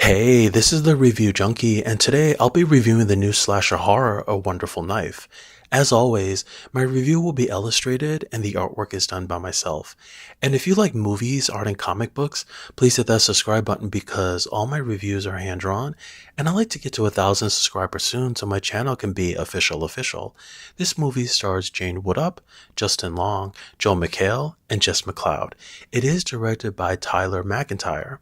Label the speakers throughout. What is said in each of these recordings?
Speaker 1: Hey, this is the Review Junkie, and today I'll be reviewing the new slasher horror, A Wonderful Knife. As always, my review will be illustrated and the artwork is done by myself. And if you like movies, art, and comic books, please hit that subscribe button because all my reviews are hand-drawn, and I like to get to 1,000 subscribers soon so my channel can be official. This movie stars Jane Woodop, Justin Long, Joel McHale, and Jess McLeod. It is directed by Tyler McIntyre.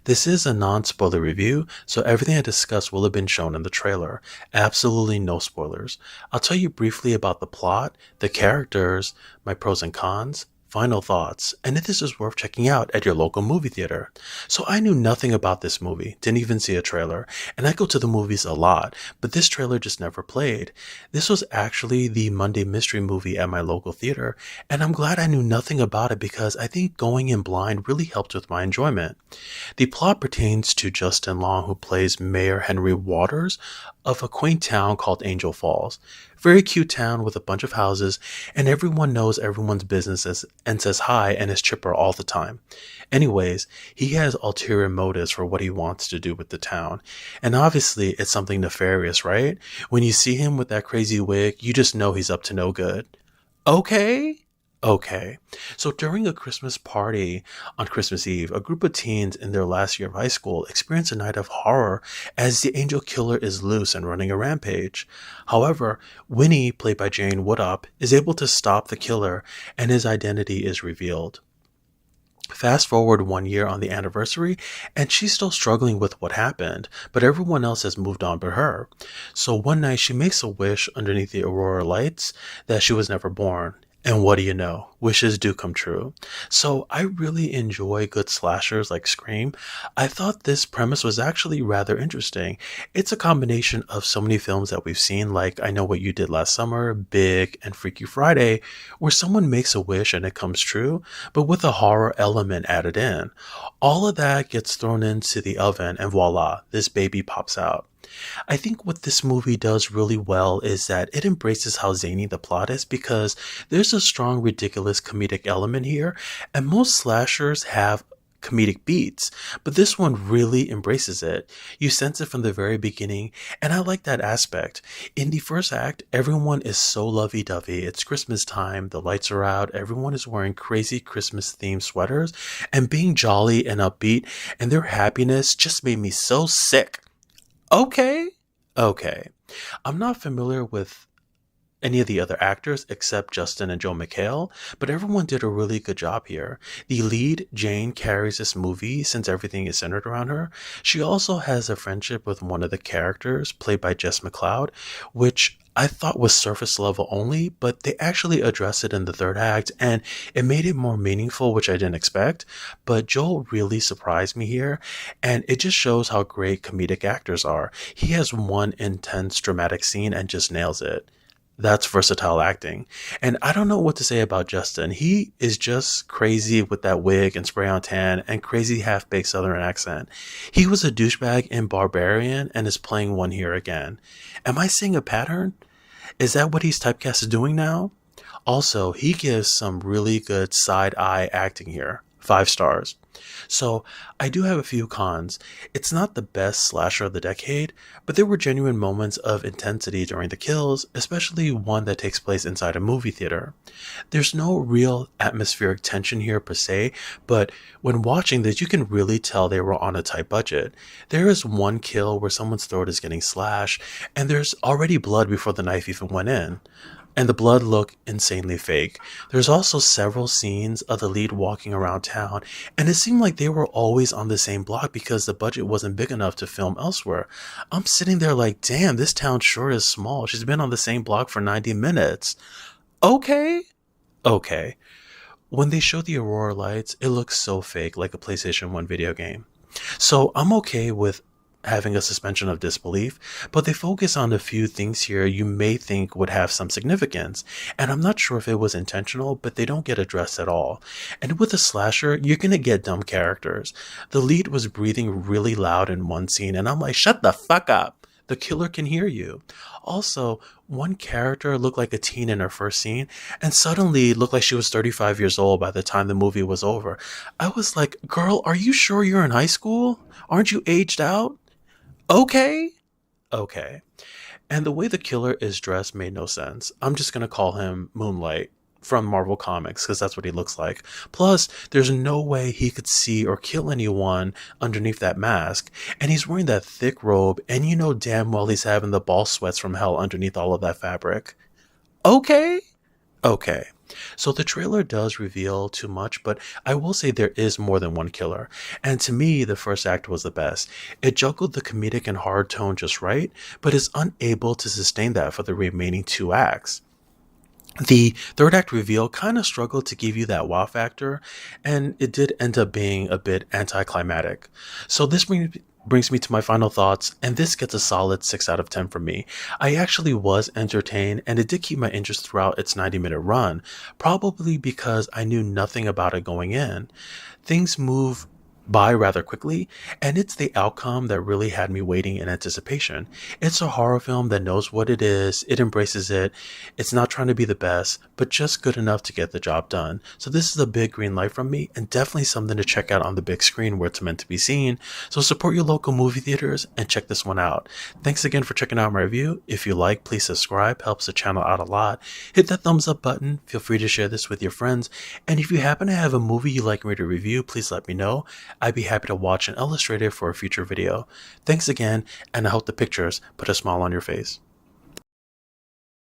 Speaker 1: This is a non-spoiler review, so everything I discuss will have been shown in the trailer. Absolutely no spoilers. I'll tell you briefly about the plot, the characters, my pros and cons, final thoughts, and if this is worth checking out at your local movie theater. So I knew nothing about this movie, didn't even see a trailer, and I go to the movies a lot, but this trailer just never played. This was actually the Monday mystery movie at my local theater, and I'm glad I knew nothing about it because I think going in blind really helped with my enjoyment. The plot pertains to Justin Long, who plays Mayor Henry Waters of a quaint town called Angel Falls. Very cute town with a bunch of houses, and everyone knows everyone's businesses and says hi and is chipper all the time. Anyways, he has ulterior motives for what he wants to do with the town. And obviously, it's something nefarious, right? When you see him with that crazy wig, you just know he's up to no good. Okay. So during a Christmas party on Christmas Eve, a group of teens in their last year of high school experience a night of horror as the angel killer is loose and running a rampage. However, Winnie, played by Jane Woodop, is able to stop the killer and his identity is revealed. Fast forward 1 year on the anniversary, and she's still struggling with what happened, but everyone else has moved on but her. So one night she makes a wish underneath the aurora lights that she was never born. And what do you know? Wishes do come true. So I really enjoy good slashers like Scream. I thought this premise was actually rather interesting. It's a combination of so many films that we've seen, like I Know What You Did Last Summer, Big, and Freaky Friday, where someone makes a wish and it comes true, but with a horror element added in. All of that gets thrown into the oven and voila, this baby pops out. I think what this movie does really well is that it embraces how zany the plot is because there's a strong ridiculous comedic element here, and most slashers have comedic beats, but this one really embraces it. You sense it from the very beginning, and I like that aspect. In the first act, everyone is so lovey-dovey. It's Christmas time, the lights are out, everyone is wearing crazy Christmas-themed sweaters and being jolly and upbeat, and their happiness just made me so sick. Okay. I'm not familiar with any of the other actors except Justin and Joe McHale, but everyone did a really good job here. The lead, Jane, carries this movie since everything is centered around her. She also has a friendship with one of the characters, played by Jess McLeod, which I thought was surface level only, but they actually addressed it in the third act, and it made it more meaningful, which I didn't expect. But Joel really surprised me here, and it just shows how great comedic actors are. He has one intense dramatic scene and just nails it. That's versatile acting. And I don't know what to say about Justin. He is just crazy with that wig and spray on tan and crazy half-baked southern accent. He was a douchebag in Barbarian and is playing one here again. Am I seeing a pattern? Is that what he's typecast as doing now? Also, he gives some really good side-eye acting here. 5 stars. So, I do have a few cons. It's not the best slasher of the decade, but there were genuine moments of intensity during the kills, especially one that takes place inside a movie theater. There's no real atmospheric tension here per se, but when watching this, you can really tell they were on a tight budget. There is one kill where someone's throat is getting slashed, and there's already blood before the knife even went in. And the blood looked insanely fake. There's also several scenes of the lead walking around town, and it seemed like they were always on the same block because the budget wasn't big enough to film elsewhere. I'm sitting there like, damn, this town sure is small. She's been on the same block for 90 minutes. Okay. When they show the aurora lights, it looks so fake, like a PlayStation 1 video game. So I'm okay with having a suspension of disbelief, but they focus on a few things here you may think would have some significance, and I'm not sure if it was intentional, but they don't get addressed at all. And with a slasher, you're gonna get dumb characters. The lead was breathing really loud in one scene, and I'm like, shut the fuck up. the killer can hear you. Also, one character looked like a teen in her first scene and suddenly looked like she was 35 years old by the time the movie was over. I was like, girl, are you sure you're in high school? Aren't you aged out? Okay. Okay. And the way the killer is dressed made no sense. I'm just going to call him Moonlight from Marvel Comics because that's what he looks like. Plus, there's no way he could see or kill anyone underneath that mask. And he's wearing that thick robe, and you know damn well he's having the ball sweats from hell underneath all of that fabric. Okay? Okay. So the trailer does reveal too much, but I will say there is more than one killer. And to me, the first act was the best. It juggled the comedic and hard tone just right, but is unable to sustain that for the remaining two acts. The third act reveal kind of struggled to give you that wow factor, and it did end up being a bit anticlimactic. So this brings me to my final thoughts, and this gets a solid 6 out of 10 from me. I actually was entertained, and it did keep my interest throughout its 90-minute run, probably because I knew nothing about it going in. Things move by rather quickly, and it's the outcome that really had me waiting in anticipation. It's a horror film that knows what it is, it embraces it, it's not trying to be the best, but just good enough to get the job done. So this is a big green light from me, and definitely something to check out on the big screen where it's meant to be seen. So support your local movie theaters and check this one out. Thanks again for checking out my review. If you like, please subscribe, helps the channel out a lot. Hit that thumbs up button, feel free to share this with your friends, and if you happen to have a movie you'd like me to review, please let me know. I'd be happy to watch and illustrate it for a future video. Thanks again, and I hope the pictures put a smile on your face.